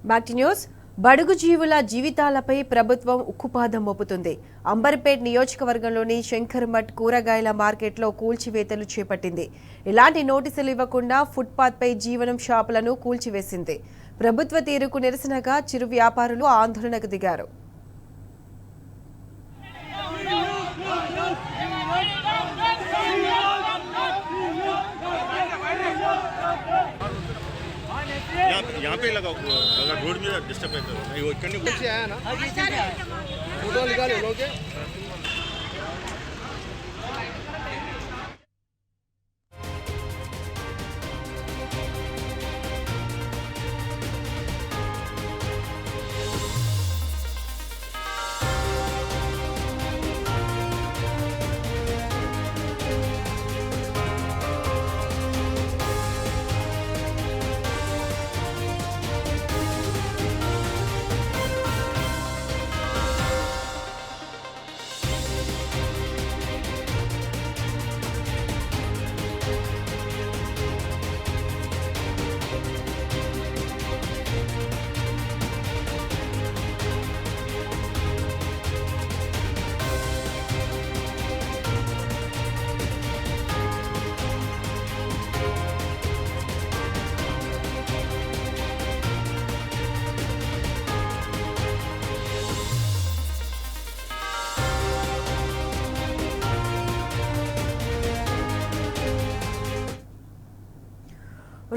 Back news. బడుగు జీవుల జీవితాలపై ప్రభుత్వం ఉక్కుపాదం మోపుతుంది. అంబర్పేట్ నియోజకవర్గంలోని శంకర్మఠ్ కూరగాయల మార్కెట్లో కూల్చివేతలు చేపట్టింది. ఇలాంటి నోటీసులు ఇవ్వకుండా ఫుట్పాత్పై జీవనం షాపులను కూల్చివేసింది. ప్రభుత్వ తీరుకు నిరసనగా చిరు వ్యాపారులు ఆందోళనకు దిగారు. यहाँ पे लगा अगर रोड में डिस्टर्ब है तो वो करने कुछ आया ना फोटो निकाले लोगे।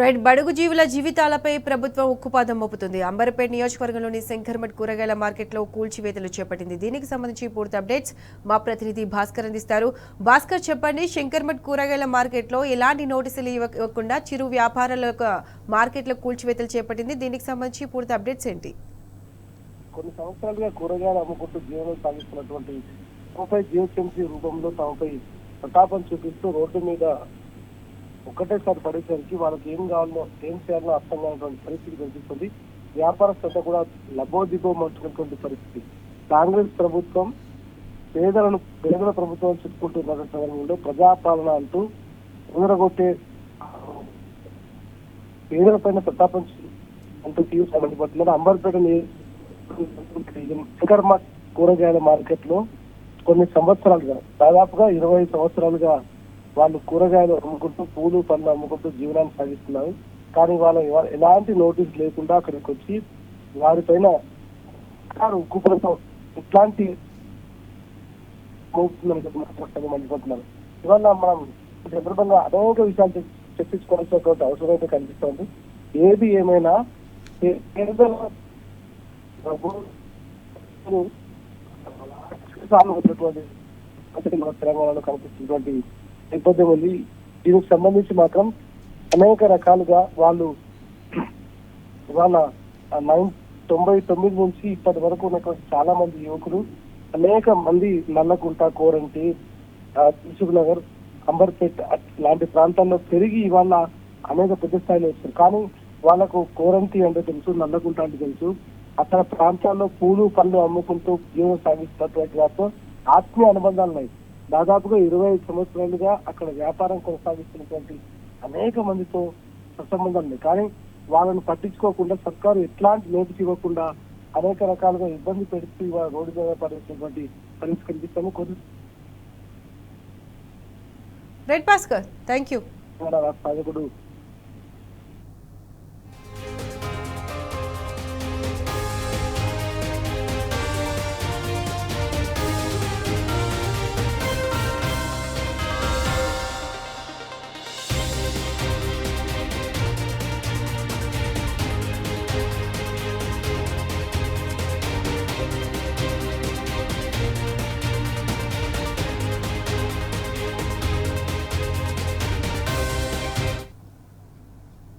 రైట్. బడుగు జీవుల జీవితాలపై ప్రభుత్వం ఉక్కుపాదం మోపుతుంది. అంబర్పేట్ నియోజకవర్గంలోని శంకర్మఠ్ కూరగాయల మార్కెట్లో కూల్చివేతలు చేపట్టింది. దీనికి సంబంధించి పూర్తి అప్డేట్స్ మా ప్రతినిధి భాస్కర్ అందిస్తారు. భాస్కర్, చెప్పండి, శంకర్మఠ్ కూరగాయల మార్కెట్లో ఎలాంటి నోటీసులు ఇవ్వకుండా చిరు వ్యాపారాల మార్కెట్లో కూల్చివేతలు చేపట్టింది. దీనికి సంబంధించి పూర్తి అప్డేట్స్ ఏంటి? కొన్ని సంవత్సరాలుగా కూరగాయలు అమ్ముకుంటూ జీవనం సాగిస్తున్నటువంటి తమపై జిహెచ్ఎంసీ రూపంలో తమపై ప్రతాపం చూపిస్తూ రోడ్డు మీద ఒక్కటేసారి పడేసరికి వాళ్ళకి ఏం కావాలో ఏం చేయాలో అర్థం కానటువంటి పరిస్థితి కనిపిస్తుంది. వ్యాపారస్తులతో కూడా లబోదిబోమంటున్నటువంటి పరిస్థితి. కాంగ్రెస్ ప్రభుత్వం పేదల ప్రభుత్వం చెప్పుకుంటున్న సమయంలో ప్రజాపాలన అంటూ ఊరగొట్టే పేదల పైన ప్రతాపం అంటూ తీవ్ర మండిపడుతున్నారు. అంబర్పేట శంకర్మఠ్ కూరగాయల మార్కెట్ లో కొన్ని సంవత్సరాలుగా, దాదాపుగా 20 సంవత్సరాలుగా వాళ్ళు కూరగాయలు అమ్ముకుంటూ పూలు పండ్లు అమ్ముకుంటూ జీవనాన్ని సాగిస్తున్నారు. కానీ వాళ్ళు ఎలాంటి నోటీస్ లేకుండా అక్కడికి వచ్చి వారిపైన ఉక్కుపులతో ఇట్లాంటి మండిపోతున్నారు. ఇవాళ మనం సందర్భంగా అనేక విషయాలు చర్చించుకోవాల్సినటువంటి అవసరం అయితే కనిపిస్తోంది. ఏది ఏమైనా తెలంగాణలో కనిపిస్తున్నటువంటి నేపథ్యం ఉంది. దీనికి సంబంధించి మాత్రం అనేక రకాలుగా వాళ్ళు ఇవాళ 99 నుంచి ఇప్పటి వరకు ఉన్నటువంటి చాలా మంది యువకులు, అనేక మంది నల్లకుంట, కోరంటి, దిల్సుఖ్ నగర్, అంబర్పేట్ లాంటి ప్రాంతాల్లో పెరిగి ఇవాళ అనేక పెద్ద స్థాయిలో వచ్చారు. కానీ వాళ్ళకు కోరంటి అంటే తెలుసు, నల్లకుంట అంటే తెలుసు. అక్కడ ప్రాంతాల్లో పూలు పండ్లు అమ్ముకుంటూ జీవనం సాగిస్తున్నటువంటి వారితో ఆత్మీయ అనుబంధాలు ఉన్నాయి. దాదాపుగా 25 సంవత్సరాలుగా అక్కడ వ్యాపారం కొనసాగిస్తున్నటువంటి అనేక మందితో సత్సంబంధాలు ఉన్నాయి. కానీ వాళ్ళని పట్టించుకోకుండా సర్కారు ఎట్లాంటి నోటీస్ ఇవ్వకుండా అనేక రకాలుగా ఇబ్బంది పెడుతూ రోడ్డు మీద పడేసినటువంటి పరిస్థితి కనిపిస్తాము. Right Bhaskar, thank you. సాధకుడు